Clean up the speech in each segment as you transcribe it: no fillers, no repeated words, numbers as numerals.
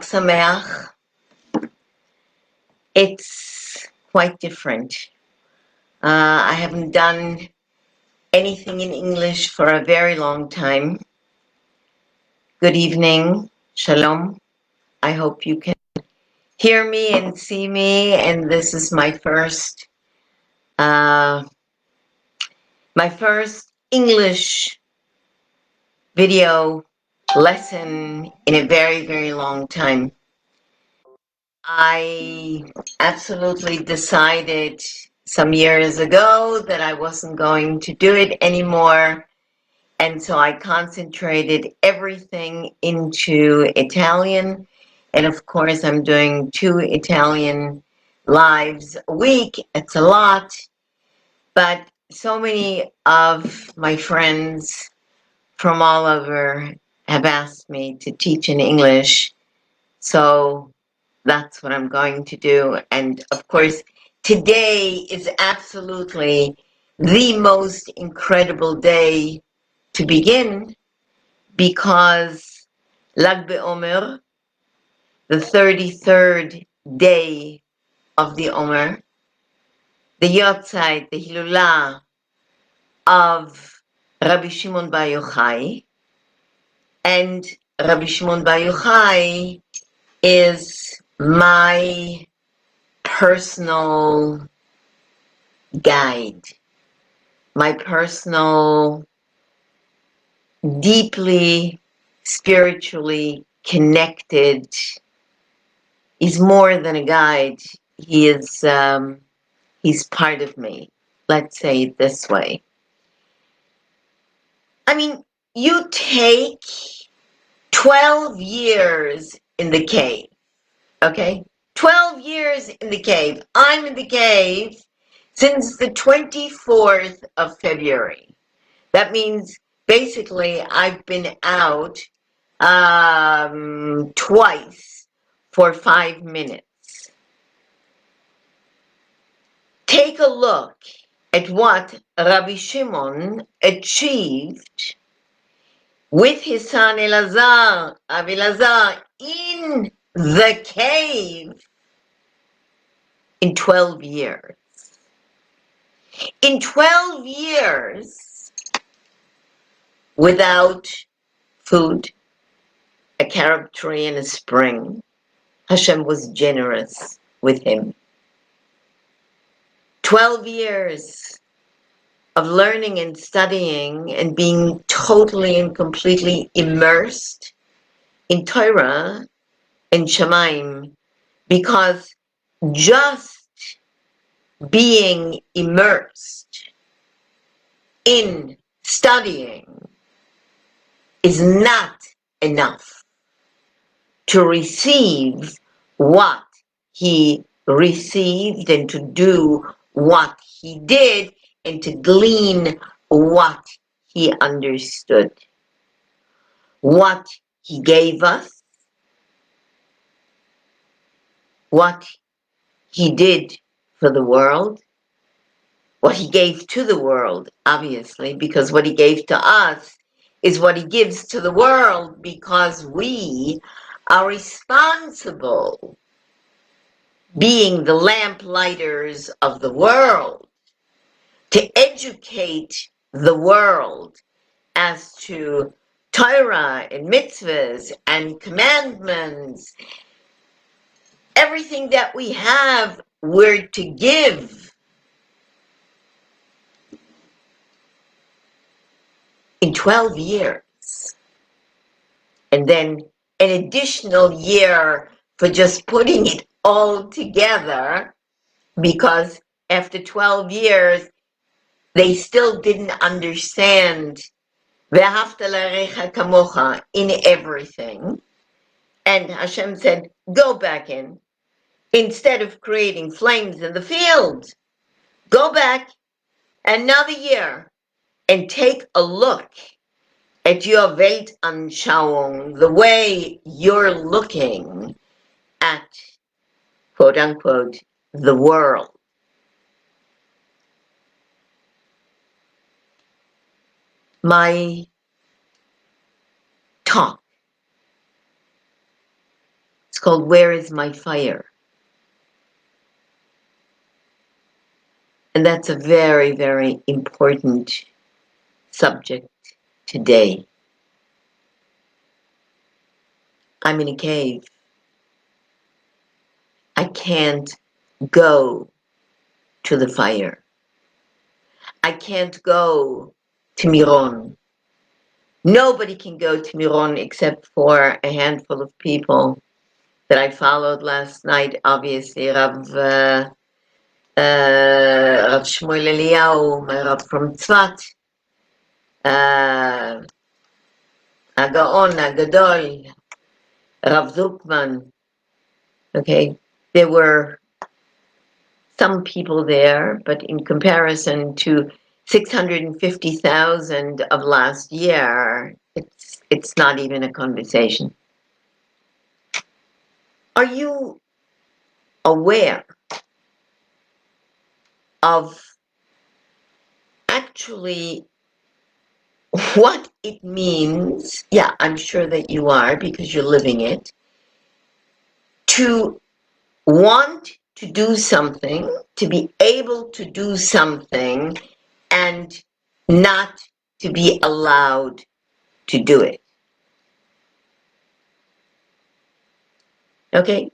Chag Sameach. It's quite different. I haven't done anything in English for a very long time. Good evening, Shalom. I hope you can hear me and see me, and this is my first English video lesson in a very, very long time. I absolutely decided some years ago that I wasn't going to do it anymore, and so I concentrated everything into Italian, and of course I'm doing 2 Italian lives a week. It's a lot, but so many of my friends from all over have asked me to teach in English, so that's what I'm going to do. And of course, today is absolutely the most incredible day to begin, because Lag BaOmer, the 33rd day of the Omer, the Yotzeit, the Hilulah of Rabbi Shimon Bar Yochai, and Rabbi Shimon Bar Yochai is my personal guide, my personal, deeply spiritually connected. He's more than a guide. He is, he's part of me. Let's say it this way. I mean, you take 12 years in the cave, okay? 12 years in the cave. I'm in the cave since the 24th of February. That means basically I've been out twice for 5 minutes. Take a look at what Rabbi Shimon achieved with his son Elazar, Rabbi Elazar, in the cave in 12 years. In 12 years, without food, a carob tree and a spring, Hashem was generous with him. 12 years of learning and studying and being totally and completely immersed in Torah and Shemaim, because just being immersed in studying is not enough to receive what he received and to do what he did and to glean what he understood. What he gave us, what he did for the world, what he gave to the world, obviously, because what he gave to us is what he gives to the world, because we are responsible, being the lamplighters of the world, to educate the world as to Torah and mitzvahs and commandments. Everything that we have, we're to give. In 12 years. And then an additional year for just putting it all together, because after 12 years, they still didn't understand Ve'ahavta l'recha kamocha in everything. And Hashem said, go back in. Instead of creating flames in the field, go back another year and take a look at your Weltanschauung, the way you're looking at, quote unquote, the world. My talk is called Where is My Fire? And that's a very, very important subject today. I'm in a cave. I can't go to the fire. I can't go to Miron. Nobody can go to Miron except for a handful of people that I followed last night. Obviously, Rav Shmuel Eliyahu, my Rav from Tzvat, Hagaon, Hagadol, Rav Zuckman. Okay, there were some people there, but in comparison to 650,000 of last year, it's not even a conversation. Are you aware of actually what it means? Yeah, I'm sure that you are because you're living it. To want to do something, to be able to do something, and not to be allowed to do it. Okay?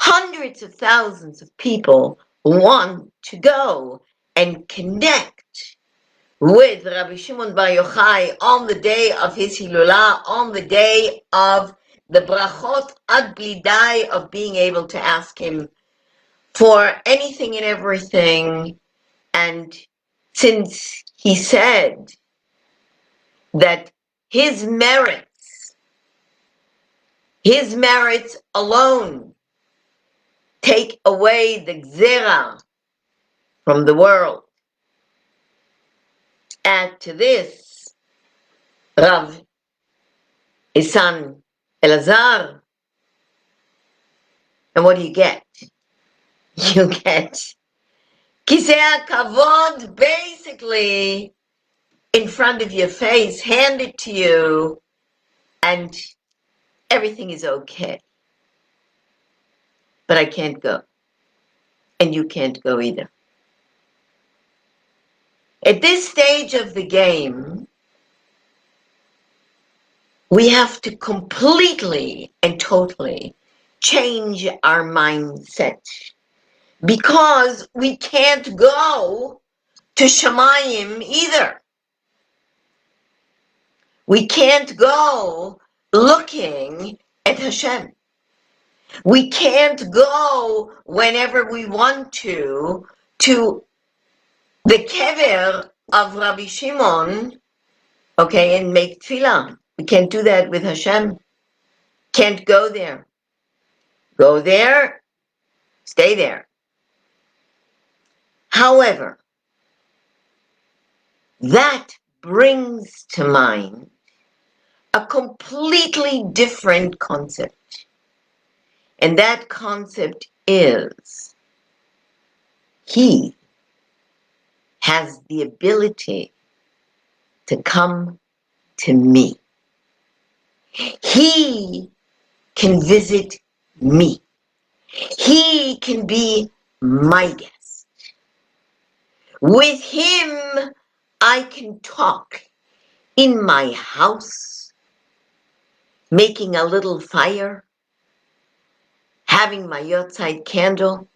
Hundreds of thousands of people want to go and connect with Rabbi Shimon Bar Yochai on the day of his Hilulah, on the day of the brachot ad blidai, of being able to ask him for anything and everything. And since he said that his merits alone take away the gzera from the world, add to this Rav, his son Elazar, and what do you get? You get Kisei Kavod, basically in front of your face, handed to you, and everything is okay. But I can't go. And you can't go either. At this stage of the game, we have to completely and totally change our mindset, because we can't go to Shemayim either. We can't go looking at Hashem. We can't go whenever we want to the kever of Rabbi Shimon, okay, and make tefillah. We can't do that with Hashem. Can't go there. Go there, stay there. However, that brings to mind a completely different concept. And that concept is, he has the ability to come to me. He can visit me. He can be my guest. With him, I can talk in my house, making a little fire, having my Yotzeit candle,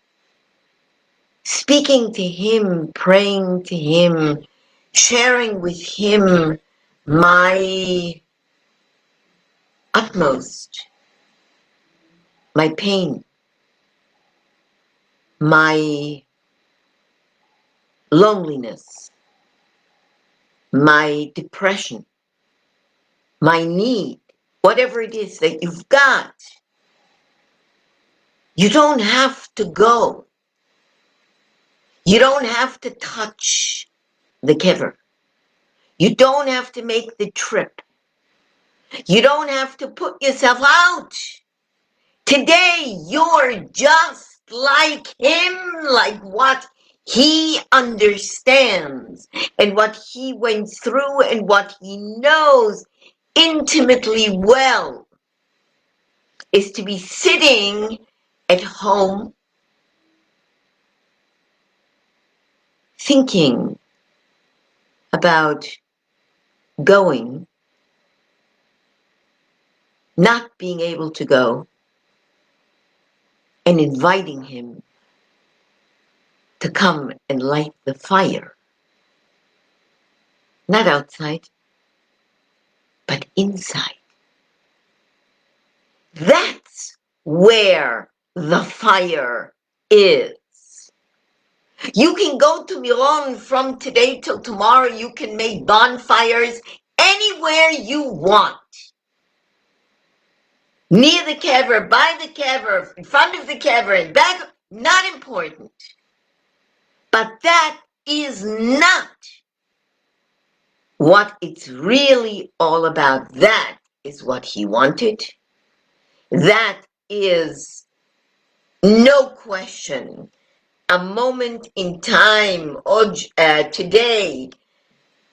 speaking to him, praying to him, sharing with him my utmost, my pain, my loneliness, my depression, my need, whatever it is that you've got. You don't have to go. You don't have to touch the kever. You don't have to make the trip. You don't have to put yourself out. Today, you're just like him, like what he understands and what he went through and what he knows intimately well. is to be sitting at home thinking about going, not being able to go, and inviting him to come and light the fire. Not outside, but inside. That's where the fire is. You can go to Miron from today till tomorrow. You can make bonfires anywhere you want. Near the kever, by the kever, in front of the kever, and back, not important. But that is not what it's really all about. That is what he wanted. That is, no question, a moment in time, today,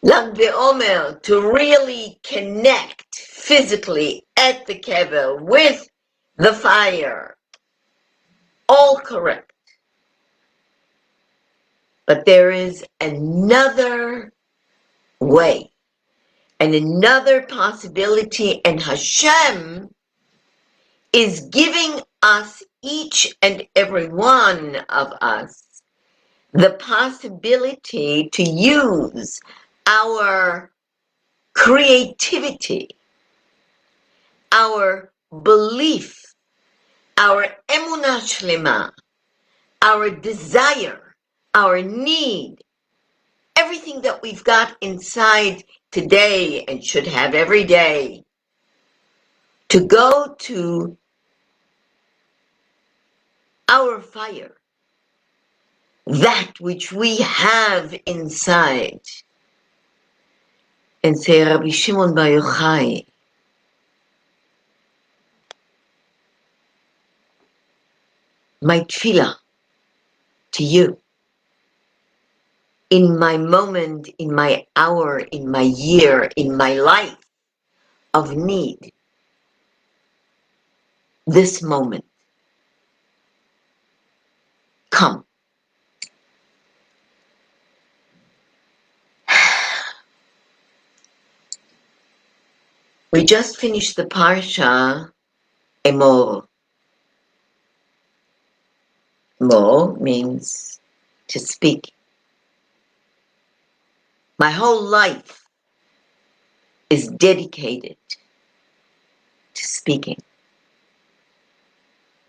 Lag BaOmer, to really connect physically at the kever with the fire. All correct. But there is another way and another possibility, and Hashem is giving us, each and every one of us, the possibility to use our creativity, our belief, our emunah shlema, our desire, our need, everything that we've got inside today and should have every day, to go to our fire, that which we have inside, and say, Rabbi Shimon Bar Yochai, my tefillah to you, in my moment, in my hour, in my year, in my life of need, this moment, come. We just finished the parsha, Emor. Emor means to speak. My whole life is dedicated to speaking.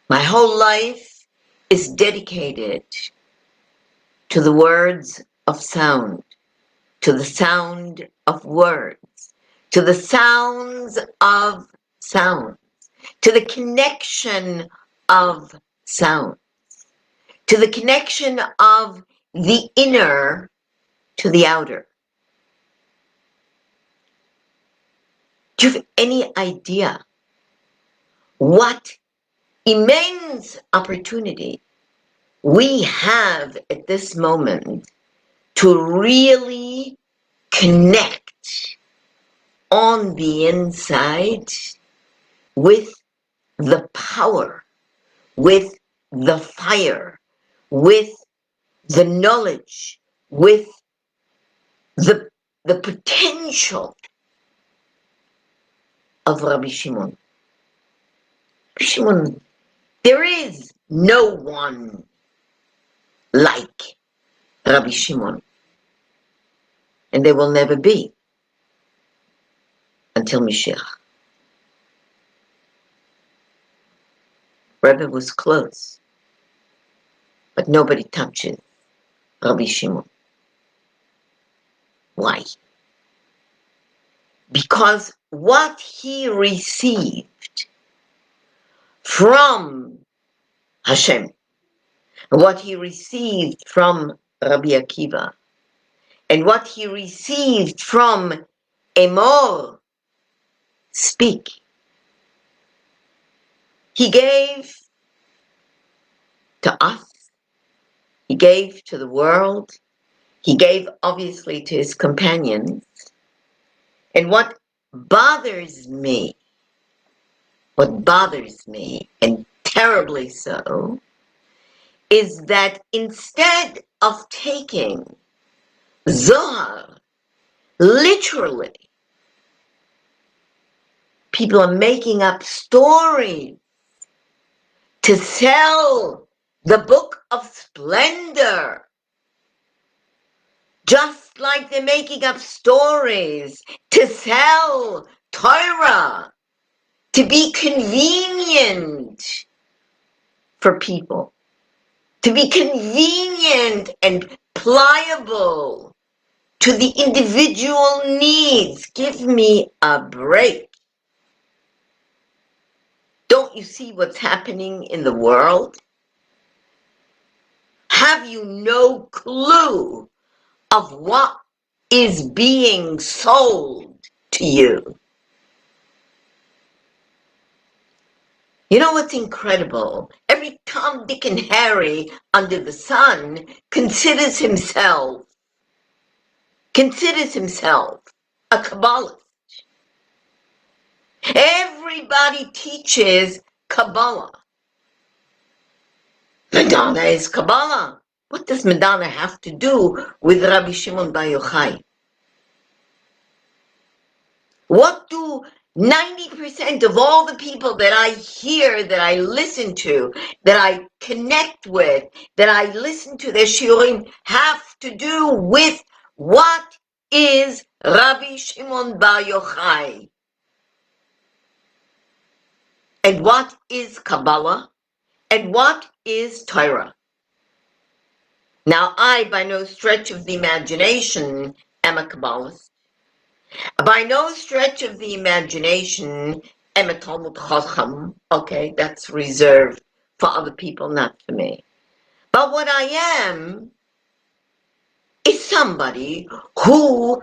My whole life is dedicated to the words of sound, to the sound of words, to the sounds of sounds, to the connection of sound, to the connection of the inner to the outer. Do you have any idea what immense opportunity we have at this moment to really connect on the inside with the power, with the fire, with the knowledge, with the potential of Rabbi Shimon. Rabbi Shimon, there is no one like Rabbi Shimon, and there will never be until Mashiach. Rebbe was close, but nobody touches Rabbi Shimon. Why? Because what he received from Hashem, what he received from Rabbi Akiva, and what he received from Emor, speak, he gave to us, he gave to the world, he gave obviously to his companions. And what bothers me what bothers me, and terribly so, is that instead of taking Zohar literally, people are making up stories to sell the Book of Splendor, just like they're making up stories to sell Torah, to be convenient for people, to be convenient and pliable to the individual needs. Give me a break. Don't you see what's happening in the world? Have you no clue of what is being sold to you? You know what's incredible? Every Tom, Dick, and Harry under the sun considers himself a Kabbalist. Everybody teaches Kabbalah. Madonna is Kabbalah. What does Madonna have to do with Rabbi Shimon Bar Yochai? What do 90% of all the people that I hear, that I listen to, that I connect with, that I listen to their shiurim have to do with what is Rabbi Shimon Bar Yochai? And what is Kabbalah? And what is Torah? Now, I, by no stretch of the imagination, am a Kabbalist. By no stretch of the imagination, am a Talmud Chacham. Okay, that's reserved for other people, not for me. But what I am is somebody who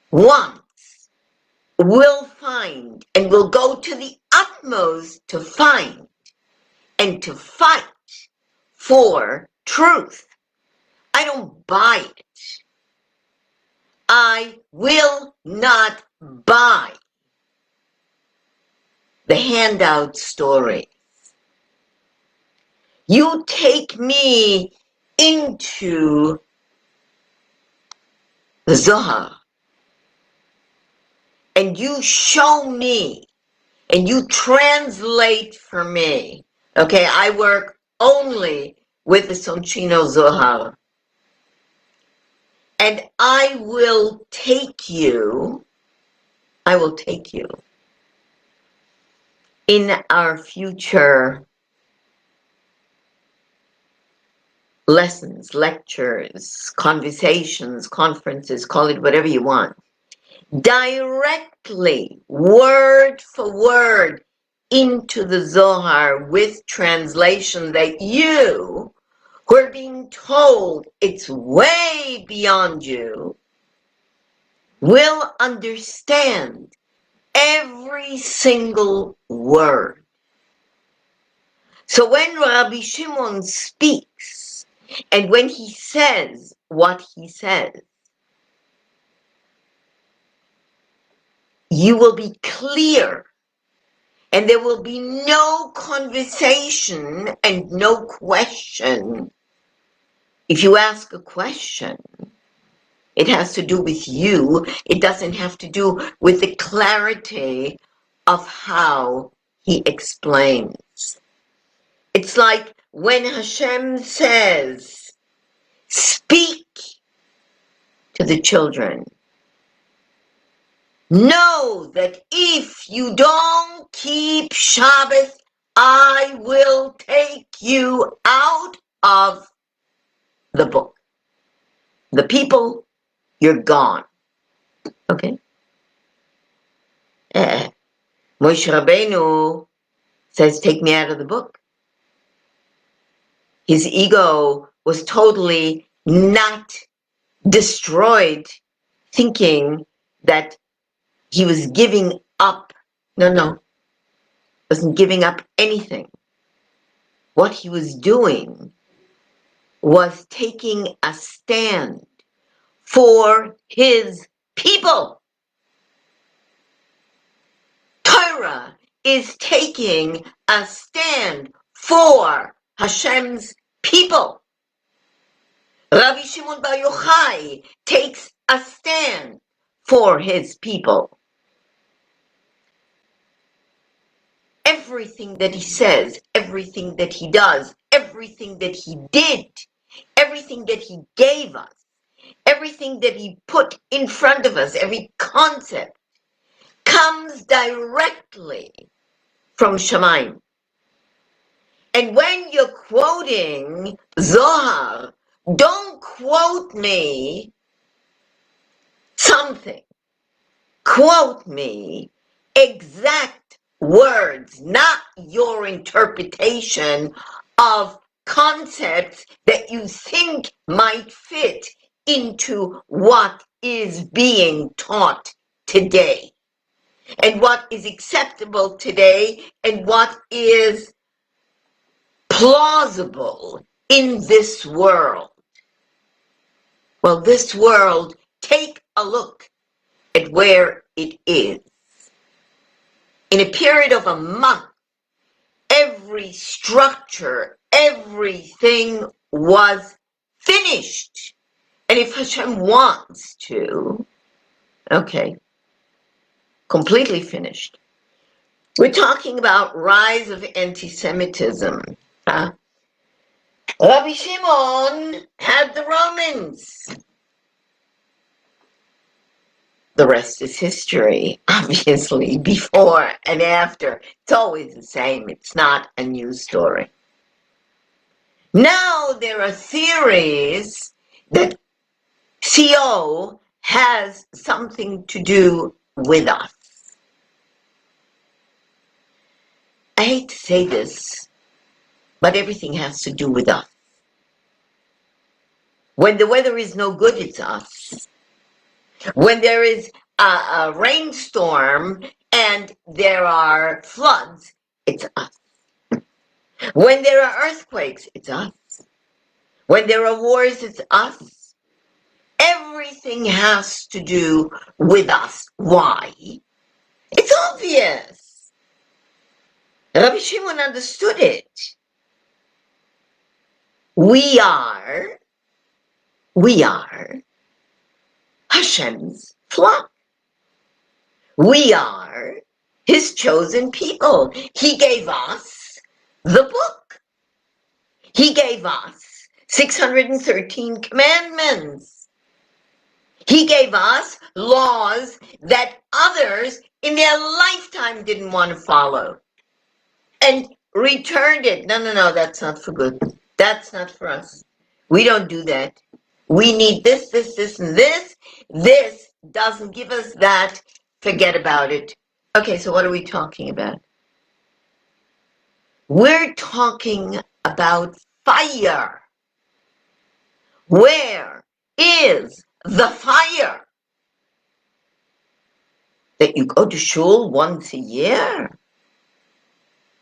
wants, will find, and will go to the utmost to find and to fight for truth. I don't buy it. I will not buy the handout stories. You take me into the Zohar and you show me and you translate for me. Okay, I work only with the Sonchino Zohar. And I will take you in our future lessons, lectures, conversations, conferences, call it whatever you want, directly, word for word, into the Zohar with translation that you, who are being told it's way beyond you, will understand every single word. So when Rabbi Shimon speaks, and when he says what he says, you will be clear, and there will be no conversation and no question. If you ask a question, it has to do with you. It doesn't have to do with the clarity of how he explains. It's like when Hashem says, speak to the children. Know that if you don't keep Shabbat, I will take you out of the book. The people, you're gone. Okay? Moshe Rabbeinu says, take me out of the book. His ego was totally not destroyed, thinking that he was giving up. No, wasn't giving up anything. What he was doing was taking a stand for his people. Torah is taking a stand for Hashem's people. Rabbi Shimon Bar Yochai takes a stand for his people. Everything that he says, everything that he does, everything that he did, everything that he gave us, everything that he put in front of us, every concept, comes directly from Shamayim. And when you're quoting Zohar, don't quote me something. Quote me exact words, not your interpretation of concepts that you think might fit into what is being taught today, and what is acceptable today, and what is plausible in this world. Well, this world, take a look at where it is. In a period of a month, every structure, everything was finished. And if Hashem wants to, okay, completely finished. We're talking about rise of anti-Semitism. Rabbi Shimon had the Romans. The rest is history, obviously, before and after. It's always the same. It's not a new story. Now there are theories that CO has something to do with us. I hate to say this, but everything has to do with us. When the weather is no good, it's us. When there is a rainstorm and there are floods, it's us. When there are earthquakes, it's us. When there are wars, it's us. Everything has to do with us. Why? It's obvious. Rabbi Shimon understood it. We are Hashem's flock. We are his chosen people. He gave us the book. He gave us 613 commandments. He gave us laws that others in their lifetime didn't want to follow and returned it. No, that's not for good. That's not for us. We don't do that. We need this, and this. This doesn't give us that. Forget about it. Okay, so what are we talking about? We're talking about fire. Where is the fire? That you go to shul once a year?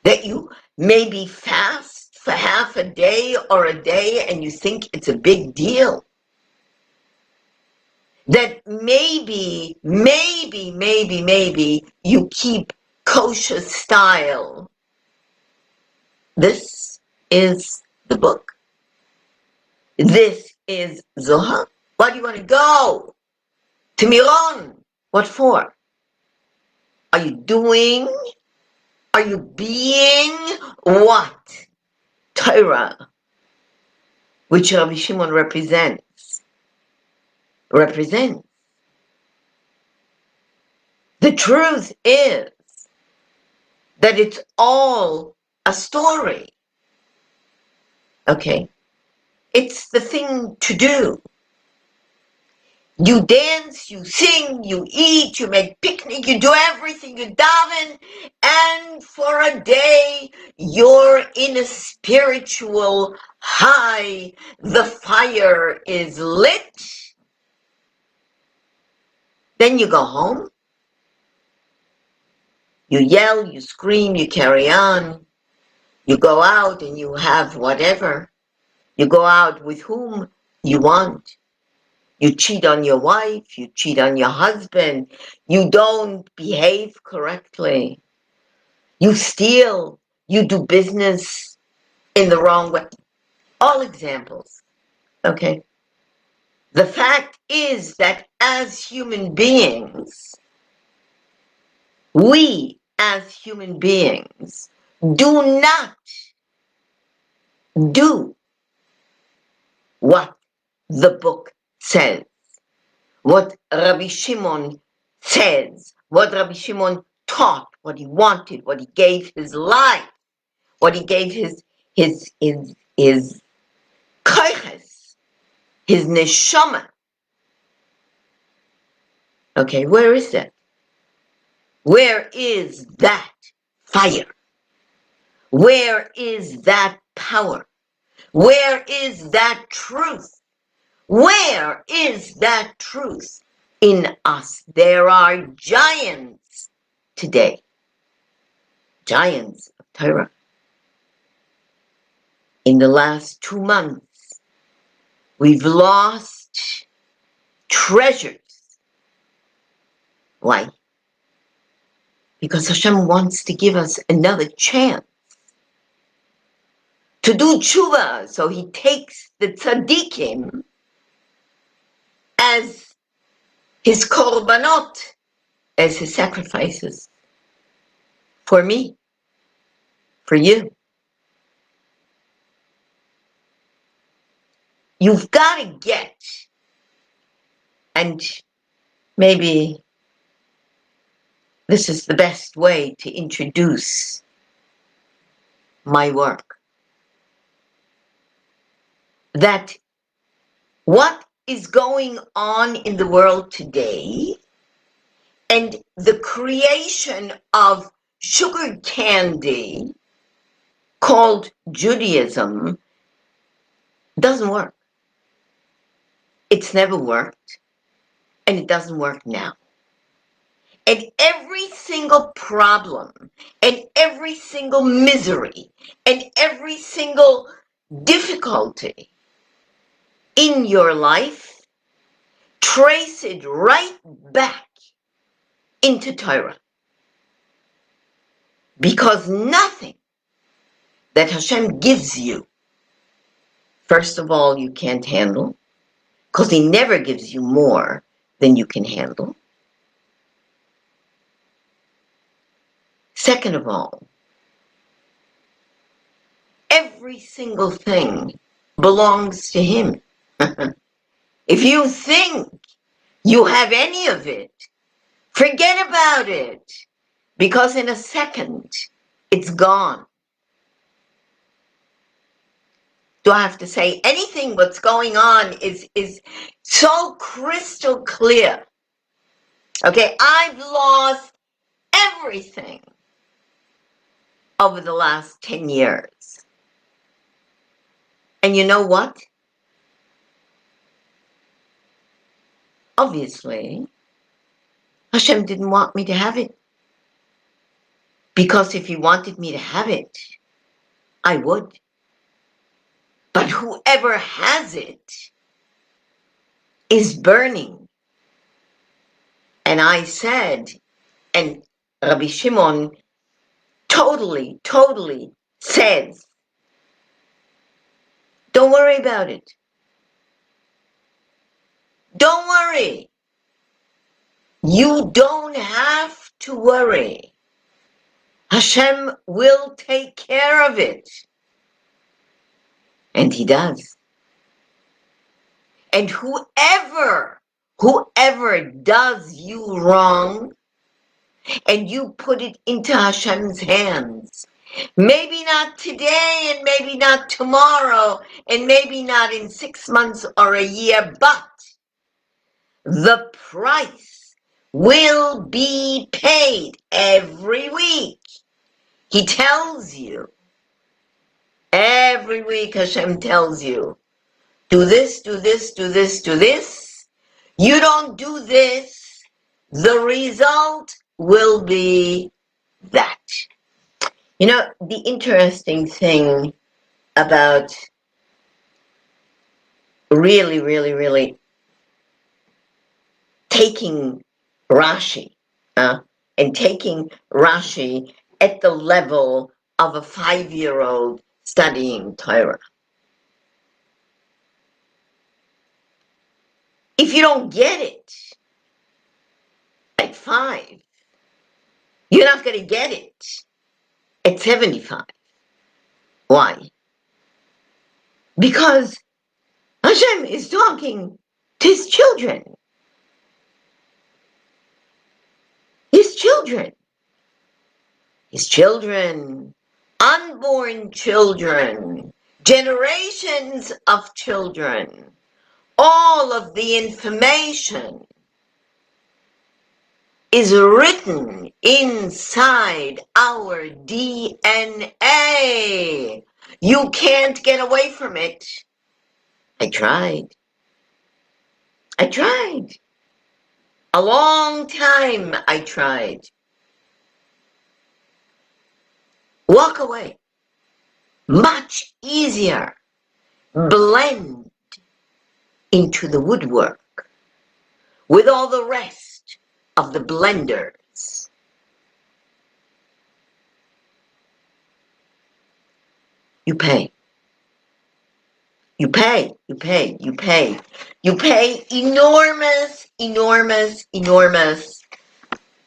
That you maybe fast for half a day or a day and you think it's a big deal? That maybe you keep kosher style. This is the book. This is Zohar. Why do you want to go to Miron? What for? Are you doing? Are you being what? Torah, which Rabbi Shimon represents. The truth is that it's all a story. Okay? It's the thing to do. You dance, you sing, you eat, you make picnic, you do everything, you daven, and for a day you're in a spiritual high. The fire is lit. Then you go home. You yell, you scream, you carry on. You go out and you have whatever. You go out with whom you want. You cheat on your wife, you cheat on your husband, you don't behave correctly. You steal, you do business in the wrong way. All examples, okay? The fact is that as human beings, we as human beings do not do what the book says, what Rabbi Shimon says, what Rabbi Shimon taught, what he wanted, what he gave his life, what he gave his koiches, his neshama. Okay, where is that? Where is that fire? Where is that power? Where is that truth? Where is that truth in us? There are giants today, giants of Torah. In the last 2 months, we've lost treasures. Why? Because Hashem wants to give us another chance to do tshuva. So he takes the tzaddikim as his korbanot, as his sacrifices. For me, for you. You've got to get, and maybe this is the best way to introduce my work, that what is going on in the world today and the creation of sugar candy called Judaism doesn't work. It's never worked, and it doesn't work now. And every single problem, and every single misery, and every single difficulty in your life, trace it right back into Torah. Because nothing that Hashem gives you, first of all, you can't handle, because he never gives you more than you can handle. Second of all, every single thing belongs to him. If you think you have any of it, forget about it, because in a second, it's gone. Do I have to say anything? What's going on is so crystal clear. Okay, I've lost everything over the last 10 years. And you know what? Obviously, Hashem didn't want me to have it. Because if he wanted me to have it, I would. But whoever has it is burning. And I said, and Rabbi Shimon totally says, don't worry about it. Don't worry. You don't have to worry. Hashem will take care of it. And he does. And whoever does you wrong, and you put it into Hashem's hands, maybe not today, and maybe not tomorrow, and maybe not in 6 months or a year, but the price will be paid every week. He tells you, every week Hashem tells you, do this, do this, do this, do this. You don't do this, the result will be that. You know, the interesting thing about really taking Rashi, and taking Rashi at the level of a 5-year-old studying Torah. If you don't get it at 5, you're not going to get it at 75. Why? Because Hashem is talking to his children. His children. His children. Unborn children. Generations of children. All of the information is written inside our DNA. You can't get away from it. I tried. A long time I tried. Walk away. Much easier. Blend into the woodwork with all the rest of the blenders. You pay. You pay enormous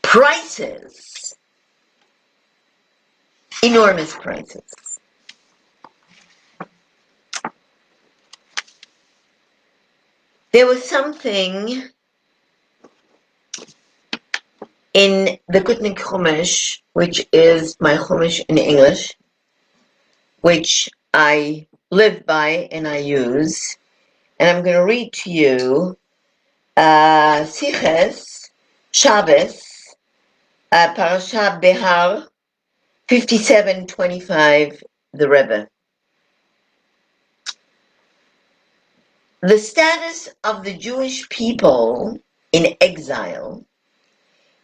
prices. Enormous prices. There was something in the Gutnik Chumash, which is my Chumash in English, which I live by and I use, and I'm going to read to you Siches Shabbos, Parashat Behar, 57:25, the Rebbe. The status of the Jewish people in exile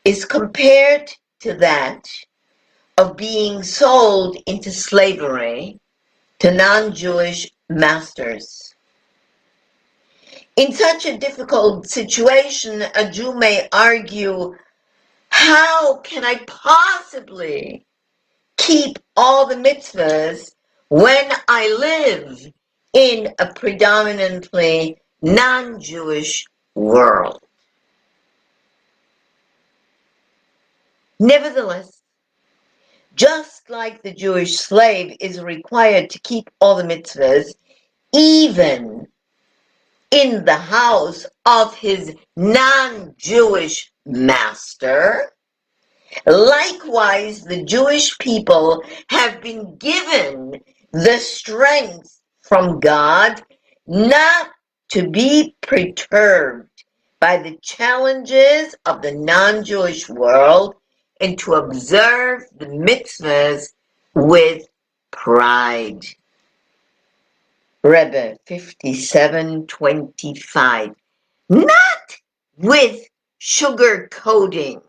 is compared to that of being sold into slavery to non-Jewish masters. In such a difficult situation, a Jew may argue, how can I possibly keep all the mitzvahs when I live in a predominantly non-Jewish world? Nevertheless, just like the Jewish slave is required to keep all the mitzvahs, even in the house of his non-Jewish master, likewise the Jewish people have been given the strength from God not to be perturbed by the challenges of the non-Jewish world and to observe the mitzvahs with pride. Rebbe 57:25. Not with sugar coating,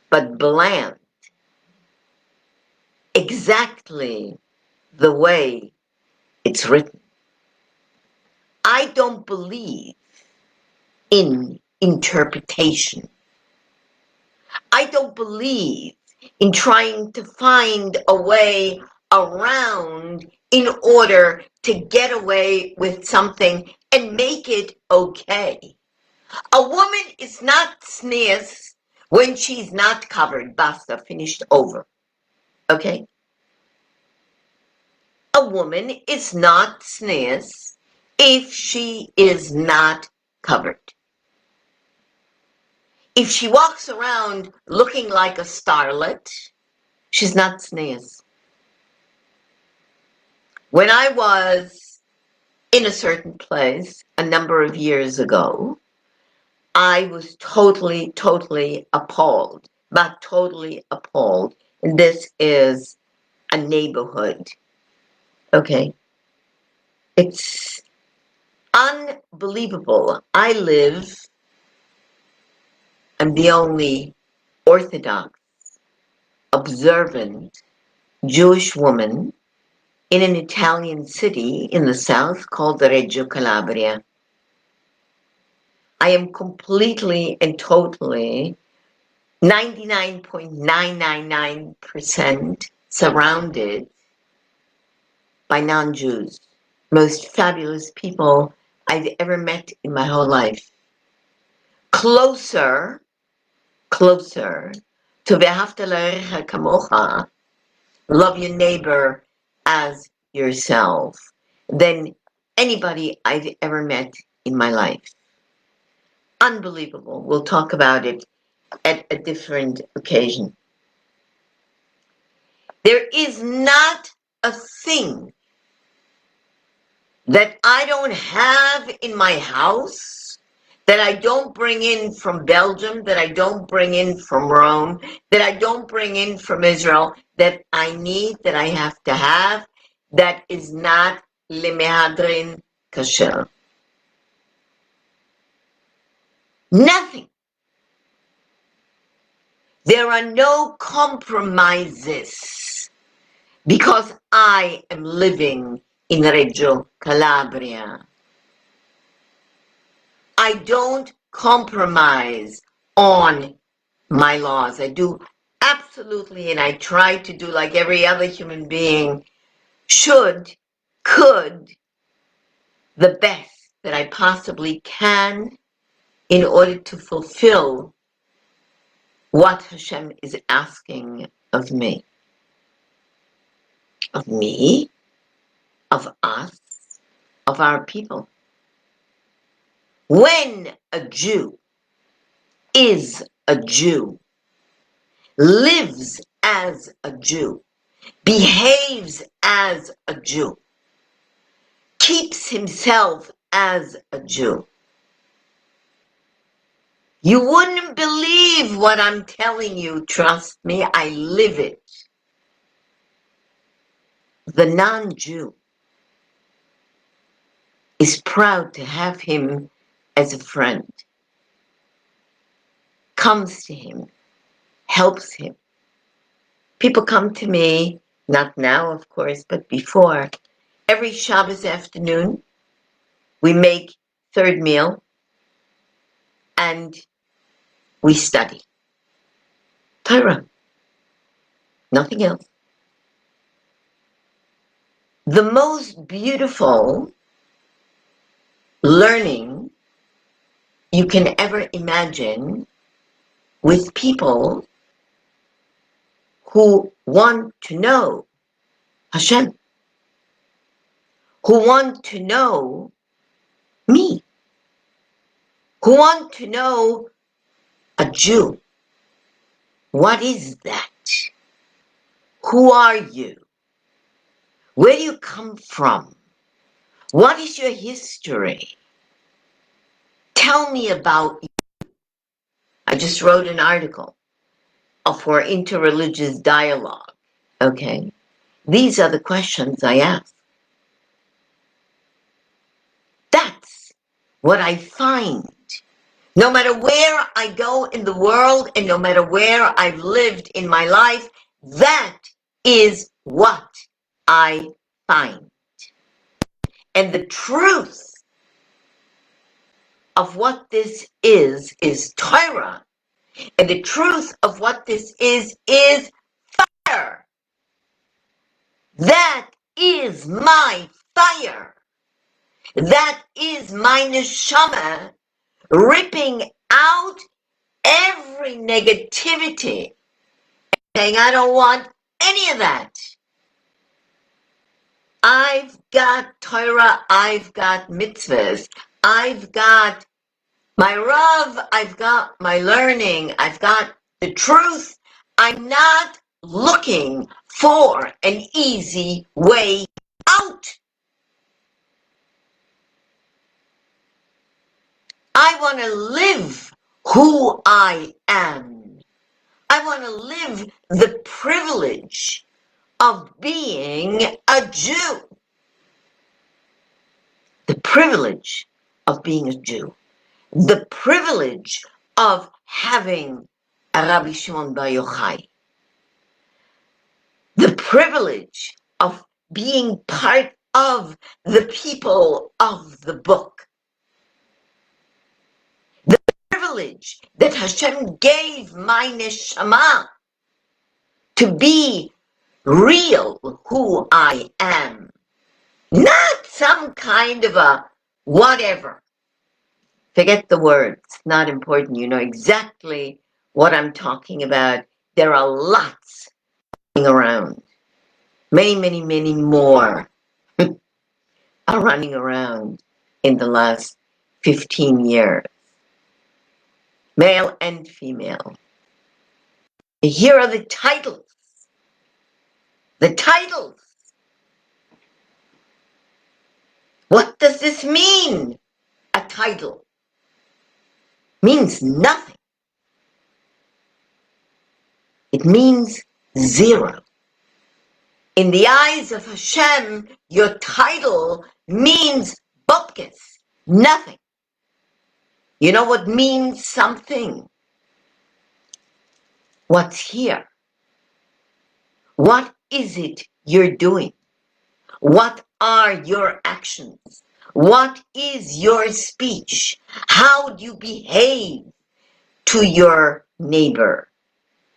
but bland. Exactly the way it's written. I don't believe in interpretation. I don't believe in trying to find a way around in order to get away with something and make it okay. A woman is not sneers when she's not covered. Basta, finished, over. Okay? A woman is not sneers if she is not covered. If she walks around looking like a starlet, she's not sneers. When I was in a certain place a number of years ago, I was totally appalled, but totally appalled. And this is a neighborhood. Okay? It's unbelievable. I'm the only Orthodox, observant Jewish woman in an Italian city in the south called Reggio Calabria. I am completely and totally 99.999% surrounded by non-Jews. Most fabulous people I've ever met in my whole life. Closer to Ve'ahavta l'orecha kamocha, love your neighbor as yourself, than anybody I've ever met in my life. Unbelievable. We'll talk about it at a different occasion. There is not a thing that I don't have in my house, that I don't bring in from Belgium, that I don't bring in from Rome, that I don't bring in from Israel, that I need, that I have to have, that is not lemehadrin kasher. Nothing. There are no compromises because I am living in Reggio Calabria. I don't compromise on my laws. I do absolutely, and I try to do like every other human being could, the best that I possibly can in order to fulfill what Hashem is asking of me. Of me, of us, of our people. When a Jew is a Jew, lives as a Jew, behaves as a Jew, keeps himself as a Jew, you wouldn't believe what I'm telling you. Trust me, I live it. The non-Jew is proud to have him as a friend, comes to him, helps him. People come to me, not now, of course, but before. Every Shabbos afternoon, we make third meal, and we study Torah, nothing else. The most beautiful learning you can ever imagine with people who want to know Hashem, who want to know me, who want to know a Jew. What is that? Who are you? Where do you come from? What is your history? Tell me about you. I just wrote an article for interreligious dialogue. Okay? These are the questions I ask. That's what I find. No matter where I go in the world and no matter where I've lived in my life, that is what I find. And the truth of what this is Torah. And the truth of what this is fire. That is my fire. That is my neshama ripping out every negativity and saying, I don't want any of that. I've got Torah, I've got mitzvahs, I've got my Rav, I've got my learning, I've got the truth. I'm not looking for an easy way out. I want to live who I am. I want to live the privilege of being a Jew. The privilege of being a Jew. The privilege of having a Rabbi Shimon Bar Yochai. The privilege of being part of the people of the book. The privilege that Hashem gave my neshama to be real who I am. Not some kind of a whatever. Forget the words, not important. You know exactly what I'm talking about. There are lots running around. Many, many, many more are running around in the last 15 years. Male and female. Here are the titles. The titles. What does this mean? A title means nothing. It means zero. In the eyes of Hashem, your title means bupkis, nothing. You know what means something? What's here? What is it you're doing? What are your actions? What is your speech? How do you behave to your neighbor?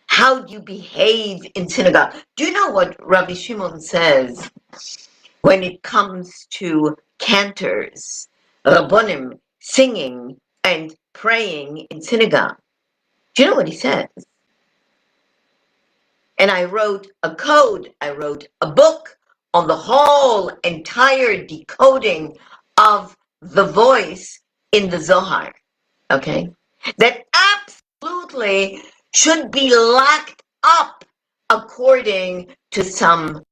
How do you behave in synagogue? Do you know what Rabbi Shimon says when it comes to cantors, rabbonim, singing and praying in synagogue? Do you know what he says? And I wrote a code, I wrote a book on the whole entire decoding of the voice in the Zohar, okay? That absolutely should be locked up according to some.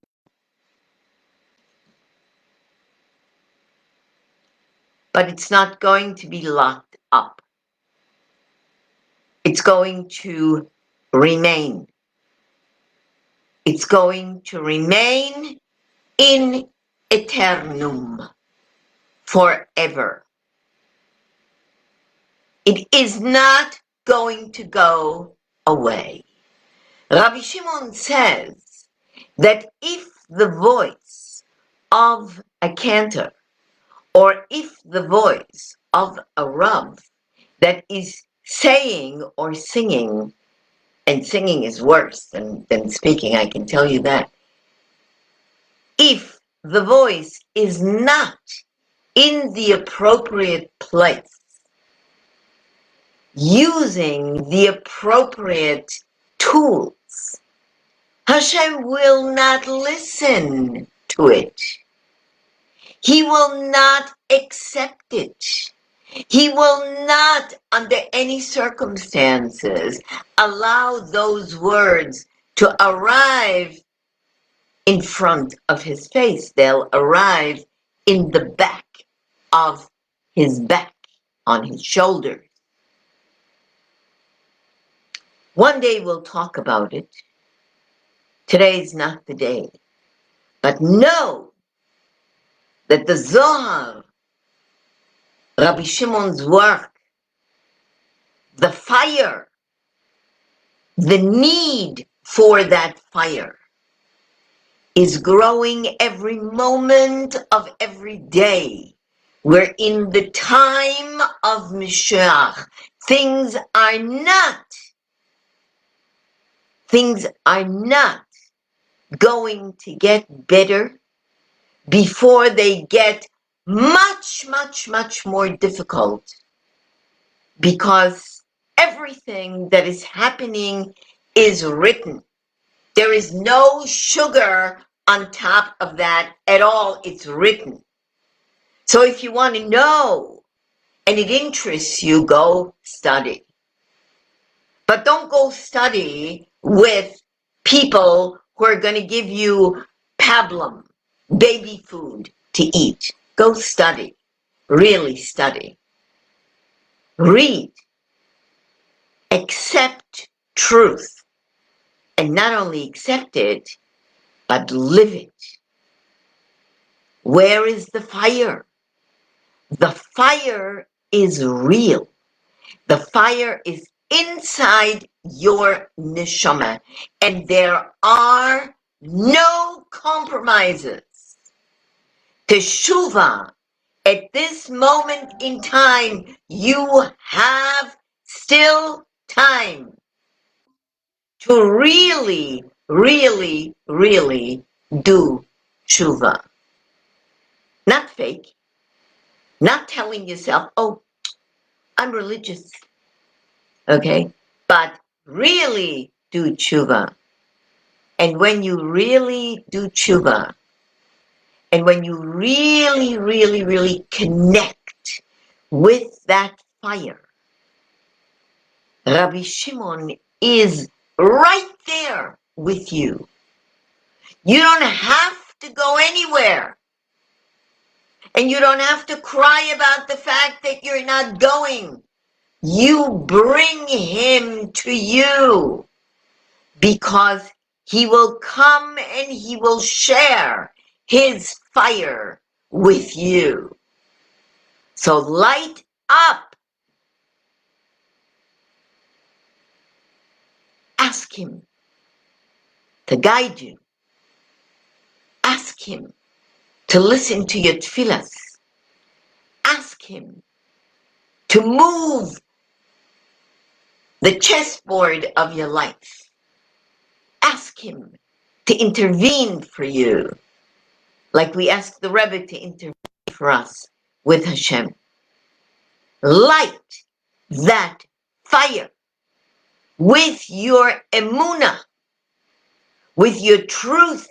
But it's not going to be locked up. It's going to remain. It's going to remain in eternum, forever. It is not going to go away. Rabbi Shimon says that if the voice of a cantor or if the voice of a Rav that is saying or singing, and singing is worse than speaking, I can tell you that, if the voice is not in the appropriate place, using the appropriate tools, Hashem will not listen to it. He will not accept it. He will not, under any circumstances, allow those words to arrive in front of his face. They'll arrive in the back of his back, on his shoulders. One day we'll talk about it. Today's not the day. But know that the Zohar, Rabbi Shimon's work, the fire, the need for that fire is growing every moment of every day. We're in the time of Mashiach. Things are not going to get better before they get much, much, much more difficult, because everything that is happening is written. There is no sugar on top of that at all. It's written. So if you want to know and it interests you, go study. But don't go study with people who are going to give you pablum, baby food to eat. Go study. Really study. Read. Accept truth. And not only accept it, but live it. Where is the fire? The fire is real. The fire is inside your neshama. And there are no compromises. Teshuvah, at this moment in time, you have still time to really, really, really do tshuva. Not fake, not telling yourself, oh, I'm religious, okay? But really do tshuva. And when you really do tshuva, and when you really, really, really connect with that fire, Rabbi Shimon is right there with you. You don't have to go anywhere. And you don't have to cry about the fact that you're not going. You bring him to you because he will come and he will share his fire with you. So light up. Ask him to guide you. Ask him to listen to your tefillahs. Ask him to move the chessboard of your life. Ask him to intervene for you, like we asked the Rebbe to intervene for us with Hashem. Light that fire with your emunah, with your truth,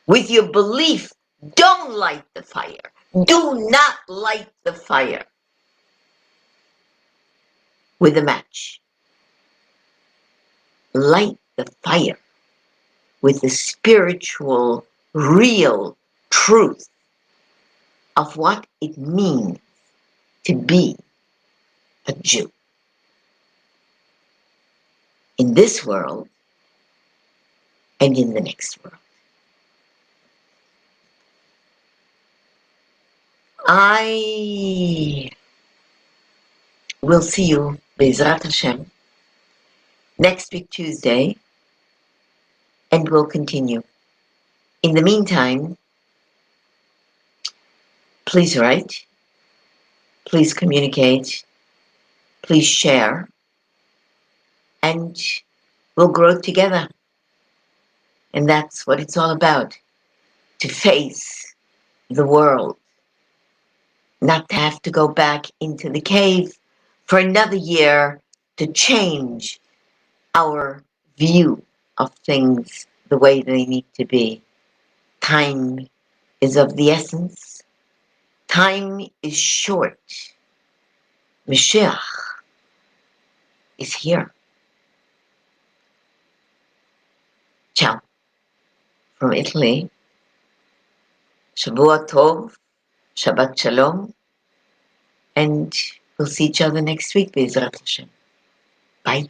with your belief. Don't light the fire. Do not light the fire with a match. Light the fire with the spiritual, real truth of what it means to be a Jew. In this world and in the next world. I will see you, Be'ezrat Hashem, next week Tuesday, and we'll continue. In the meantime, please write, please communicate, please share, and we'll grow together. And that's what it's all about, to face the world, not to have to go back into the cave for another year to change our view of things the way they need to be. Time is of the essence. Time is short. Mashiach is here. Ciao. From Italy. Shavua Tov. Shabbat Shalom. And we'll see each other next week, Be'ezrat Hashem. Bye.